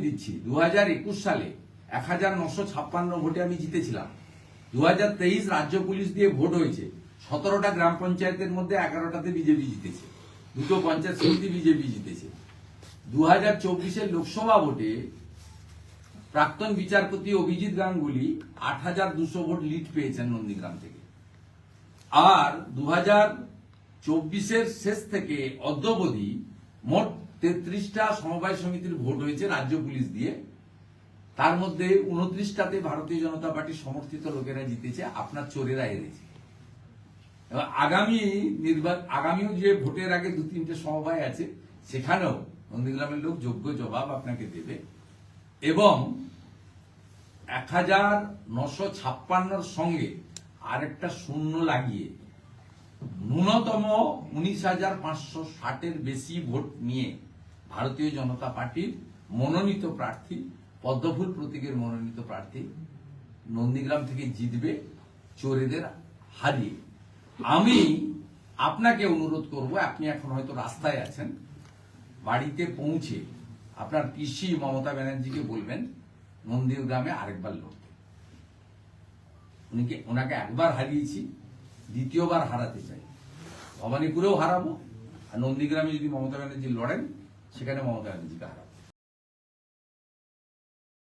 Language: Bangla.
দিচ্ছি 2021 সালে 1956 ভোটে আমি জিতেছিলাম। 2023 রাজ্য পুলিশ দিয়ে ভোট হয়েছে, 17টা গ্রাম পঞ্চায়েতের মধ্যে 11টাতে বিজেপি জিতেছে, দুটো পঞ্চায়েত সমিতি বিজেপি জিতেছে। 2024 লোকসভা ভোটে প্রাক্তন বিচারপতি অভিজিৎ গাঙ্গুলি 8,200 ভোট লিড পেয়েছেন নন্দীগ্রাম থেকে। আর 2024 শেষ থেকে অদ্যাবধি মোট 33টা সমবায় সমিতির ভোট হয়েছে রাজ্য পুলিশ দিয়ে, তার মধ্যে 29টাতে ভারতীয় জনতা পার্টি সমর্থিত লোকেরা জিতেছে, আপনার চোরেরা হেরেছে। আগামীও যে ভোটের আগে 2-3টে সমবায় আছে, সেখানেও নন্দীগ্রামের লোক যোগ্য জবাব আপনাকে দেবে। এবং 1956 সঙ্গে আরেকটা শূন্য লাগিয়ে ন্যূনতম 19,560 বেশি ভোট নিয়ে ভারতীয় জনতা পার্টির মনোনীত প্রার্থী, পদ্মফুল প্রতীকের মনোনীত প্রার্থী নন্দীগ্রাম থেকে জিতবে, চোরেদের হারিয়ে। আমি আপনাকে অনুরোধ করব, আপনি এখন হয়তো রাস্তায় আছেন, বাড়িতে পৌঁছে আপনার পিসি মমতা ব্যানার্জিকে বলবেন নন্দীগ্রামে আরেকবার লড়তে। ওনাকে একবার হারিয়েছি, দ্বিতীয়বার হারাতে চাই। ভবানীপুরেও হারাবো, আর নন্দীগ্রামে যদি মমতা ব্যানার্জি লড়েন, সেখানে মমতা ব্যানার্জিকে হারাবো।